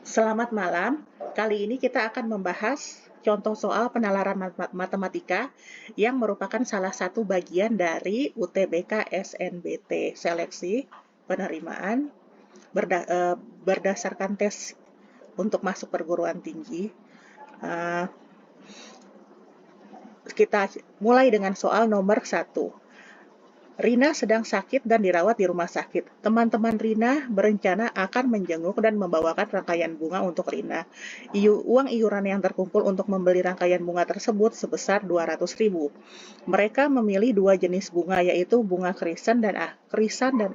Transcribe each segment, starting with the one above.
Selamat malam. Kali ini kita akan membahas contoh soal penalaran matematika yang merupakan salah satu bagian dari UTBK SNBT, seleksi penerimaan berdasarkan tes untuk masuk perguruan tinggi. Kita mulai dengan soal nomor 1. Rina sedang sakit dan dirawat di rumah sakit. Teman-teman Rina berencana akan menjenguk dan membawakan rangkaian bunga untuk Rina. Uang iuran yang terkumpul untuk membeli rangkaian bunga tersebut sebesar 200.000. Mereka memilih dua jenis bunga, yaitu bunga krisan dan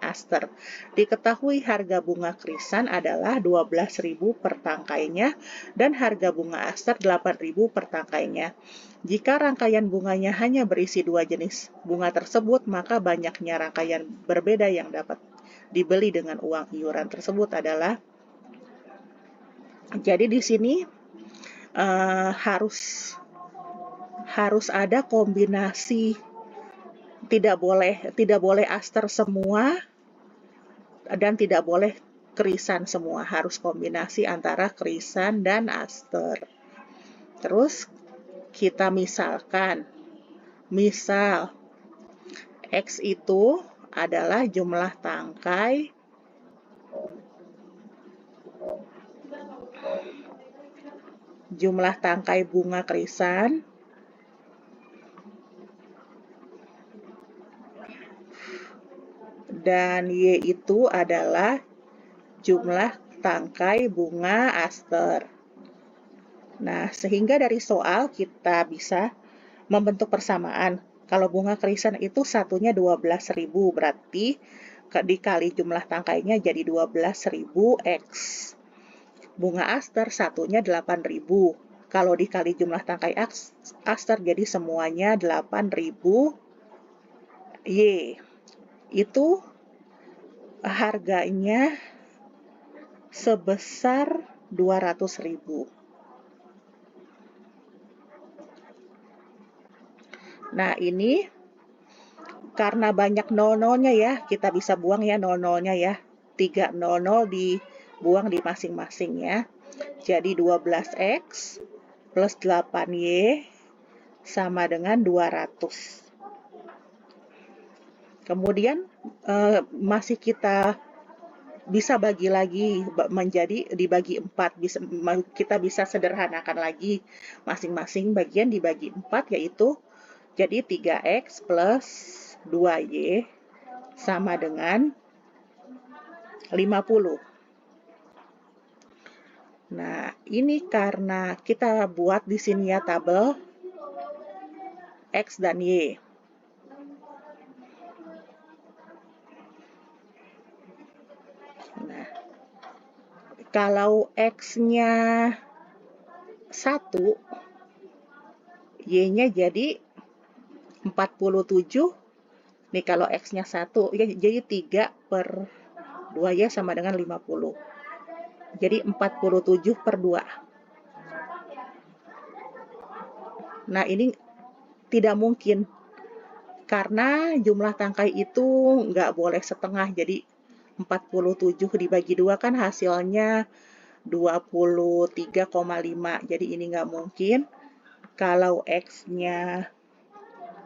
aster. Diketahui harga bunga krisan adalah 12.000 per tangkainya dan harga bunga aster 8.000 per tangkainya. Jika rangkaian bunganya hanya berisi dua jenis bunga tersebut, maka banyaknya rangkaian berbeda yang dapat dibeli dengan uang iuran tersebut adalah. Jadi di sini harus ada kombinasi, tidak boleh aster semua dan tidak boleh krisan semua, harus kombinasi antara krisan dan aster. Terus kita misalkan, misal X itu adalah jumlah tangkai bunga krisan dan Y itu adalah jumlah tangkai bunga aster. Nah, sehingga dari soal kita bisa membentuk persamaan. Kalau bunga krisan itu satunya 12.000, berarti dikali jumlah tangkainya jadi 12.000 X. Bunga aster satunya 8.000. Kalau dikali jumlah tangkai aster jadi semuanya 8.000 Y. Itu harganya sebesar 200.000. Nah, ini karena banyak nol-nolnya ya, kita bisa buang ya nol-nolnya ya. 3 nol-nol dibuang di masing-masing ya. Jadi 12X plus 8Y sama dengan 200. Kemudian masih kita bisa bagi lagi menjadi dibagi 4. Kita bisa sederhanakan lagi masing-masing bagian dibagi 4, yaitu jadi 3X plus 2Y sama dengan 50. Nah, ini karena kita buat di sini ya tabel X dan Y. Nah, kalau X-nya 1, Y-nya jadi 47. Nih kalau X-nya 1, ya jadi 3 per 2Y sama dengan 50. Jadi 47 per 2. Nah, ini tidak mungkin. Karena jumlah tangkai itu nggak boleh setengah. Jadi 47 dibagi 2 kan hasilnya 23,5. Jadi ini nggak mungkin. Kalau X-nya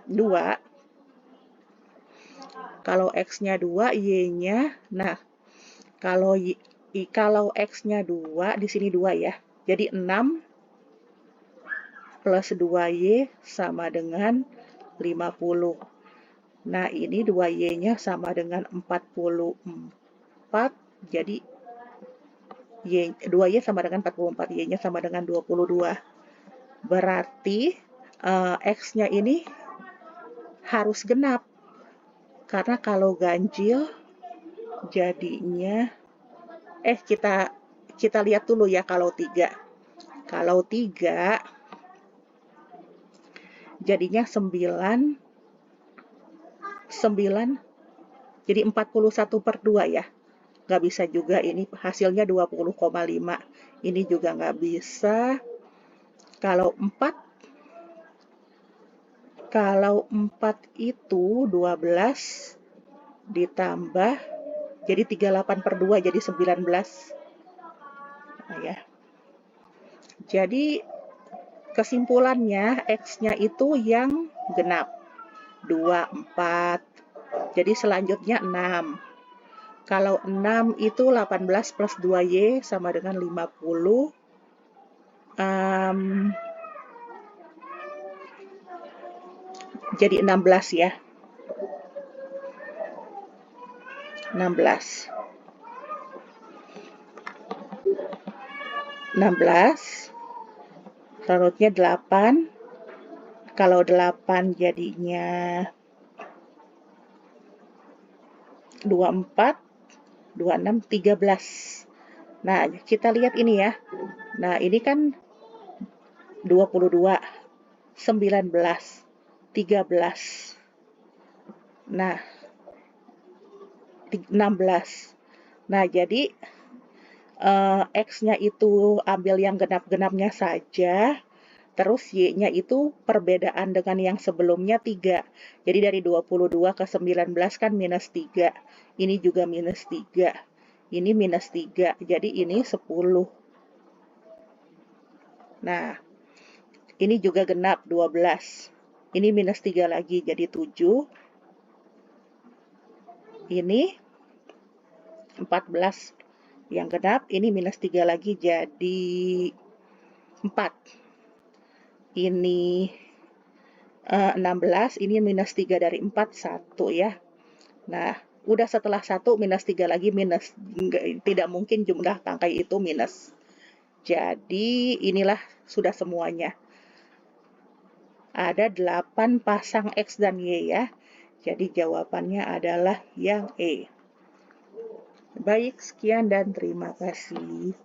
2, Y-nya, nah kalau X-nya 2, di sini 2 ya. Jadi 6 plus 2Y sama dengan 50. Nah, ini 2Y-nya sama dengan 44. Jadi 2Y sama dengan 44, Y-nya sama dengan 22. Berarti X-nya ini harus genap. Karena kalau ganjil jadinya kita lihat dulu ya kalau 3. Kalau 3 jadinya 9, jadi 41 per 2 ya. Nggak bisa juga, ini hasilnya 20,5. Ini juga nggak bisa. Kalau 4 itu 12 ditambah, jadi 38 per 2, jadi 19. Nah, ya. Jadi kesimpulannya X-nya itu yang genap. 2, 4. Jadi selanjutnya 6. Kalau 6 itu 18 plus 2Y sama dengan 50. Jadi 16 ya. 16. 16. Runutnya 8. Kalau 8 jadinya 24, 26, 13. Nah, kita lihat ini ya. Nah, ini kan 22, 19, 13. Nah, 16. Nah, jadi X-nya itu ambil yang genap-genapnya saja. Terus Y-nya itu perbedaan dengan yang sebelumnya 3. Jadi dari 22 ke 19 kan minus 3. Ini juga minus 3. Ini minus 3. Jadi ini 10. Nah, ini juga genap 12. Ini minus 3 lagi jadi 7. Ini 14 yang genap. Ini minus 3 lagi jadi 4. Ini 16, ini minus 3 dari 4, 1 ya. Nah, udah setelah 1 minus 3 lagi minus. Tidak mungkin jumlah tangkai itu minus. Jadi inilah sudah semuanya. Ada 8 pasang X dan Y ya. Jadi jawabannya adalah yang E. Baik, sekian dan terima kasih.